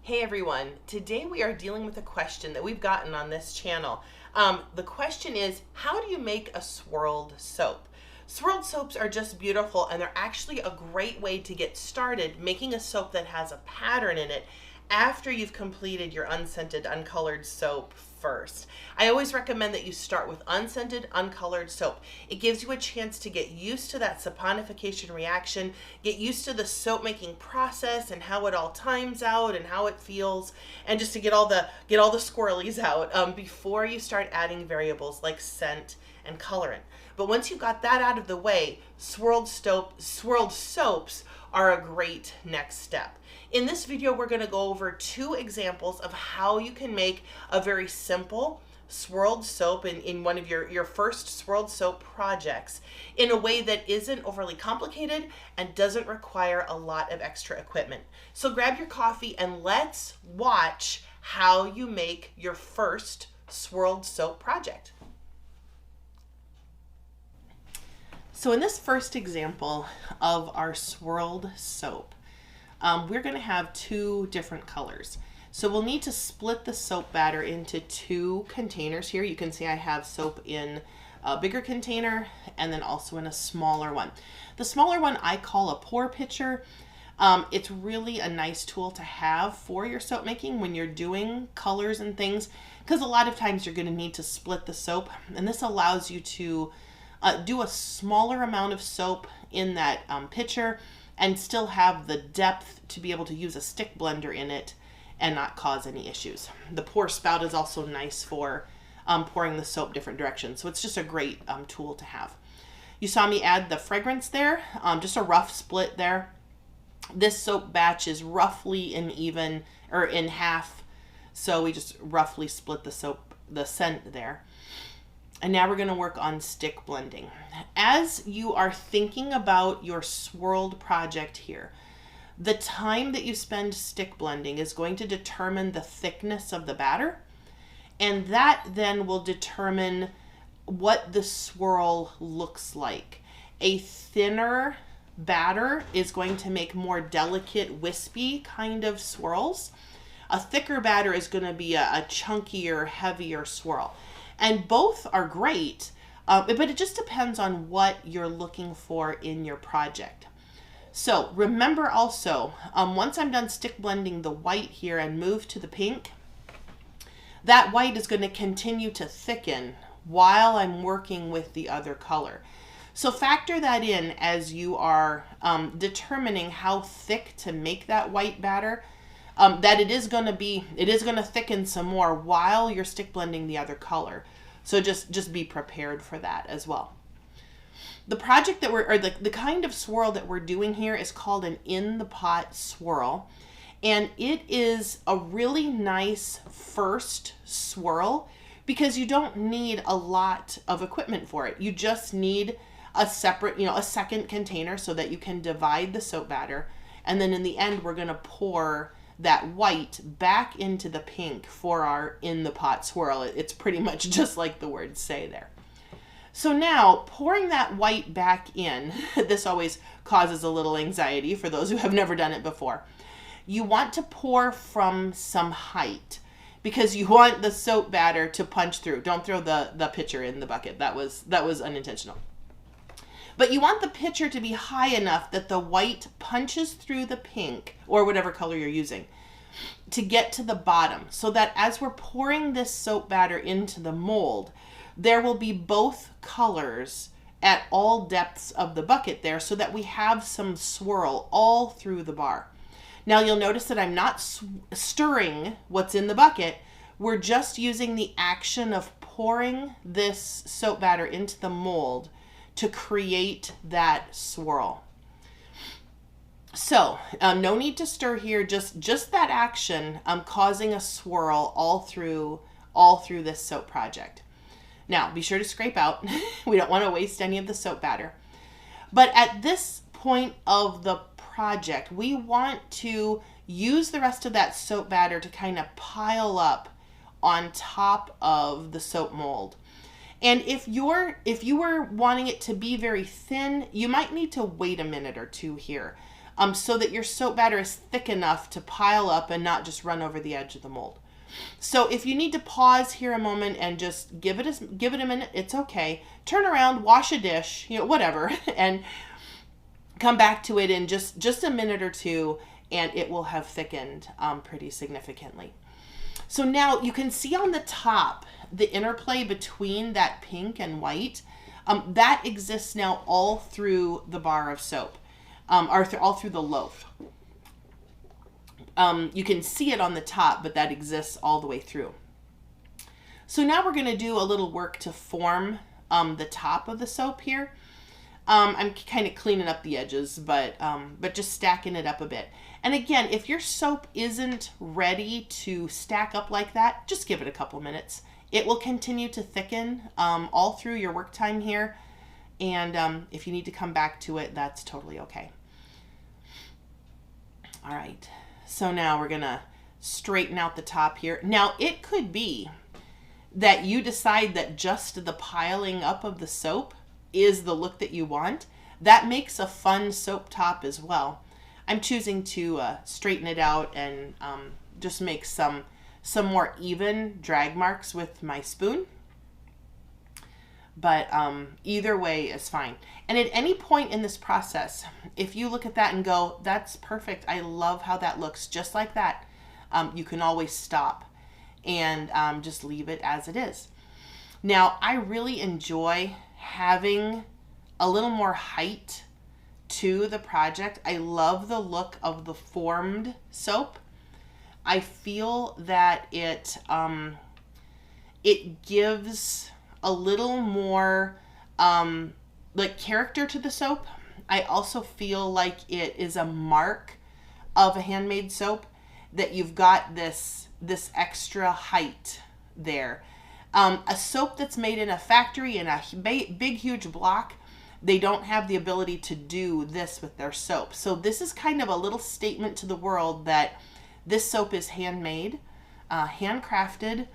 Hey everyone, today we are dealing with a question that we've gotten on this channel. The question is, how do you make a swirled soap? Swirled soaps are just beautiful, and they're actually a great way to get started making a soap that has a pattern in it after you've completed your unscented, uncolored soap first. I always recommend that you start with unscented, uncolored soap. It gives you a chance to get used to that saponification reaction, get used to the soap making process and how it all times out and how it feels, and just to get all the squirrelies out before you start adding variables like scent and colorant. But once you got that out of the way, swirled soaps are a great next step. In this video, we're going to go over 2 examples of how you can make a very simple swirled soap in one of your first swirled soap projects in a way that isn't overly complicated and doesn't require a lot of extra equipment. So grab your coffee and let's watch how you make your first swirled soap project. So in this first example of our swirled soap, we're going to have 2 different colors. So we'll need to split the soap batter into 2 containers here. You can see I have soap in a bigger container and then also in a smaller one. The smaller one I call a pour pitcher. It's really a nice tool to have for your soap making when you're doing colors and things, because a lot of times you're going to need to split the soap, and this allows you to do a smaller amount of soap in that pitcher and still have the depth to be able to use a stick blender in it and not cause any issues. The pour spout is also nice for pouring the soap different directions. So it's just a great tool to have. You saw me add the fragrance there, just a rough split there. This soap batch is roughly in half. So we just roughly split the scent there. And now we're going to work on stick blending. As you are thinking about your swirled project here, the time that you spend stick blending is going to determine the thickness of the batter, and that then will determine what the swirl looks like. A thinner batter is going to make more delicate, wispy kind of swirls. A thicker batter is going to be a chunkier, heavier swirl. And both are great, but it just depends on what you're looking for in your project. So remember also, once I'm done stick blending the white here and move to the pink, that white is going to continue to thicken while I'm working with the other color. So factor that in as you are determining how thick to make that white batter. That it is going to thicken some more while you're stick blending the other color. So just be prepared for that as well. The project that the kind of swirl that we're doing here is called an in the pot swirl. And it is a really nice first swirl because you don't need a lot of equipment for it. You just need a separate, a second container so that you can divide the soap batter. And then in the end, we're going to pour that white back into the pink for our in the pot swirl. It's pretty much just like the words say there. So now pouring that white back in, this always causes a little anxiety for those who have never done it before. You want to pour from some height because you want the soap batter to punch through. Don't throw the pitcher in the bucket. That was unintentional. But you want the pitcher to be high enough that the white punches through the pink, or whatever color you're using, to get to the bottom, so that as we're pouring this soap batter into the mold, there will be both colors at all depths of the bucket there, so that we have some swirl all through the bar. Now you'll notice that I'm not stirring what's in the bucket. We're just using the action of pouring this soap batter into the mold to create that swirl. So no need to stir here, just that action causing a swirl all through this soap project. Now be sure to scrape out. We don't want to waste any of the soap batter. But at this point of the project, we want to use the rest of that soap batter to kind of pile up on top of the soap mold. And if you were wanting it to be very thin, you might need to wait a minute or two here. so that your soap batter is thick enough to pile up and not just run over the edge of the mold. So if you need to pause here a moment and just give it a minute, it's okay. Turn around, wash a dish, whatever, and come back to it in just a minute or two, and it will have thickened pretty significantly. So now you can see on the top the interplay between that pink and white. That exists now all through the bar of soap, or all through the loaf. You can see it on the top, but that exists all the way through. So now we're going to do a little work to form the top of the soap here. I'm kind of cleaning up the edges, but just stacking it up a bit. And again, if your soap isn't ready to stack up like that, just give it a couple minutes. It will continue to thicken all through your work time here. And if you need to come back to it, that's totally okay. All right. So now we're going to straighten out the top here. Now, it could be that you decide that just the piling up of the soap is the look that you want. That makes a fun soap top as well. I'm choosing to straighten it out and just make some more even drag marks with my spoon. But either way is fine. And at any point in this process, if you look at that and go, that's perfect, I love how that looks, just like that, you can always stop and just leave it as it is. Now, I really enjoy having a little more height to the project. I love the look of the formed soap. I feel that it gives a little more like character to the soap. I also feel like it is a mark of a handmade soap, that you've got this extra height there. A soap that's made in a factory in a big huge block, they don't have the ability to do this with their soap. So this is kind of a little statement to the world that this soap is handmade, handcrafted,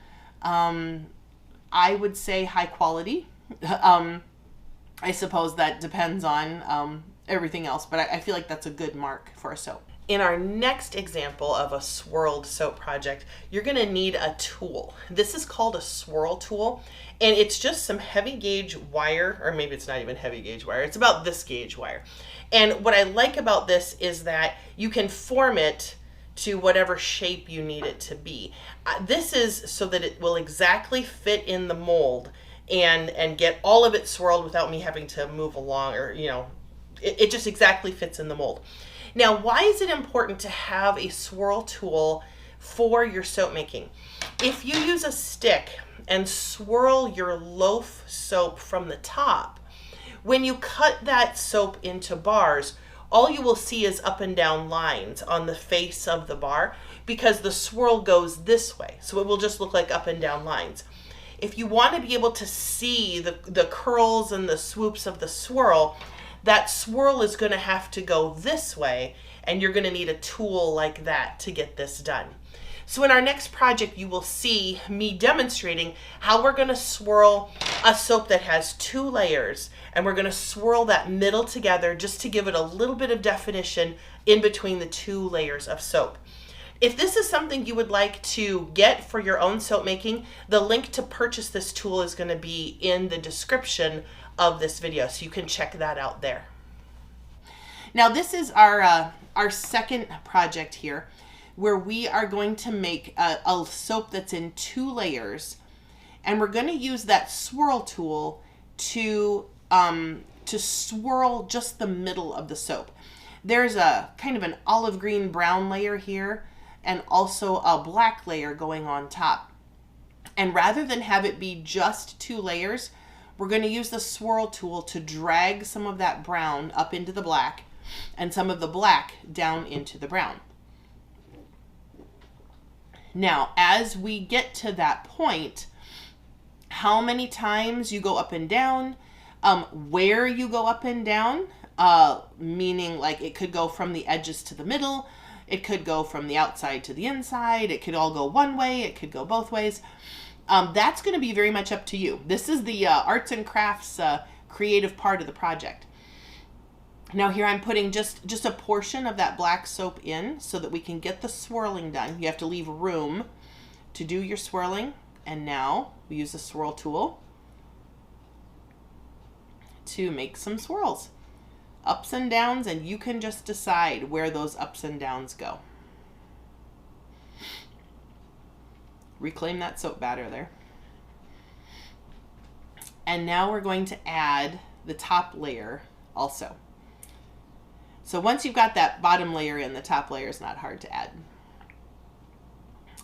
I would say high quality. I suppose that depends on everything else, but I feel like that's a good mark for a soap. In our next example of a swirled soap project, you're going to need a tool. This is called a swirl tool, and it's just some heavy gauge wire, or maybe it's not even heavy gauge wire. It's about this gauge wire. And what I like about this is that you can form it to whatever shape you need it to be. This is so that it will exactly fit in the mold and get all of it swirled without me having to move along, or it just exactly fits in the mold. Now, why is it important to have a swirl tool for your soap making? If you use a stick and swirl your loaf soap from the top, when you cut that soap into bars, all you will see is up and down lines on the face of the bar, because the swirl goes this way. So it will just look like up and down lines. If you want to be able to see the curls and the swoops of the swirl, that swirl is going to have to go this way, and you're going to need a tool like that to get this done. So in our next project, you will see me demonstrating how we're going to swirl a soap that has 2 layers, and we're going to swirl that middle together just to give it a little bit of definition in between the 2 layers of soap. If this is something you would like to get for your own soap making, the link to purchase this tool is going to be in the description of this video, so you can check that out there. Now, this is our second project here, where we are going to make a soap that's in 2 layers, and we're going to use that swirl tool to swirl just the middle of the soap. There's a kind of an olive green brown layer here, and also a black layer going on top. And rather than have it be just 2 layers, we're going to use the swirl tool to drag some of that brown up into the black and some of the black down into the brown. Now, as we get to that point, how many times you go up and down, where you go up and down, meaning like it could go from the edges to the middle, it could go from the outside to the inside, it could all go one way, it could go both ways. That's going to be very much up to you. This is the arts and crafts creative part of the project. Now here I'm putting just a portion of that black soap in so that we can get the swirling done. You have to leave room to do your swirling. And now we use the swirl tool to make some swirls. Ups and downs, and you can just decide where those ups and downs go. Reclaim that soap batter there. And now we're going to add the top layer also. So once you've got that bottom layer in, the top layer is not hard to add.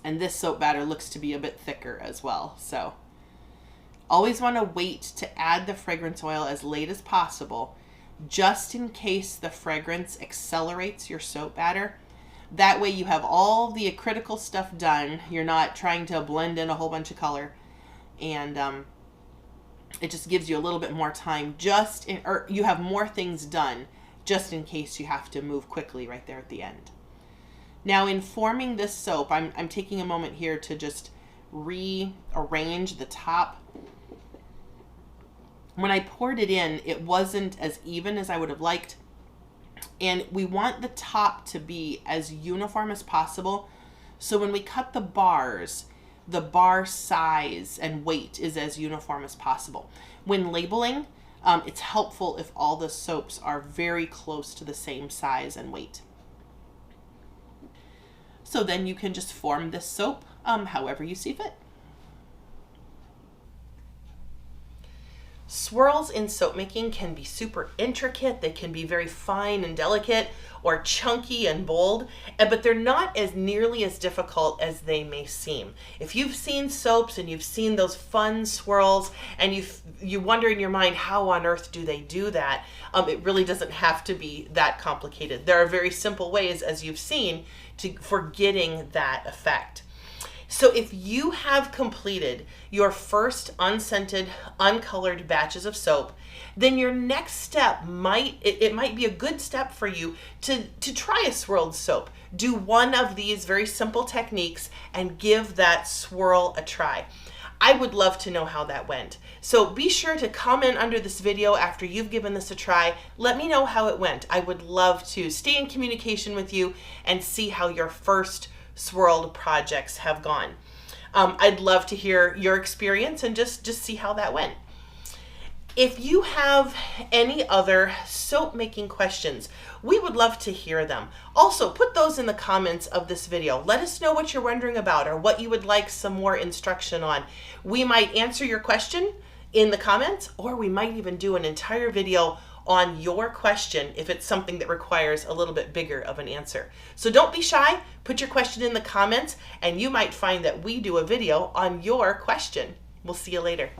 And this soap batter looks to be a bit thicker as well. So always want to wait to add the fragrance oil as late as possible, just in case the fragrance accelerates your soap batter. That way you have all the critical stuff done. You're not trying to blend in a whole bunch of color. And it just gives you a little bit more time, or you have more things done just in case you have to move quickly right there at the end. Now in forming this soap, I'm taking a moment here to just rearrange the top. When I poured it in, it wasn't as even as I would have liked. And we want the top to be as uniform as possible. So when we cut the bars, the bar size and weight is as uniform as possible. When labeling, it's helpful if all the soaps are very close to the same size and weight. So then you can just form this soap however you see fit. Swirls in soap making can be super intricate. They can be very fine and delicate, or chunky and bold, but they're not as nearly as difficult as they may seem. If you've seen soaps and you've seen those fun swirls and you wonder in your mind, how on earth do they do that? It really doesn't have to be that complicated. There are very simple ways, as you've seen, for getting that effect. So if you have completed your first unscented, uncolored batches of soap, then your next step might be a good step for you to try a swirled soap. Do one of these very simple techniques and give that swirl a try. I would love to know how that went. So be sure to comment under this video after you've given this a try. Let me know how it went. I would love to stay in communication with you and see how your first swirled projects have gone. I'd love to hear your experience and just see how that went. If you have any other soap making questions, we would love to hear them. Also, put those in the comments of this video. Let us know what you're wondering about or what you would like some more instruction on. We might answer your question in the comments, or we might even do an entire video on your question if it's something that requires a little bit bigger of an answer. So don't be shy, put your question in the comments, and you might find that we do a video on your question. We'll see you later.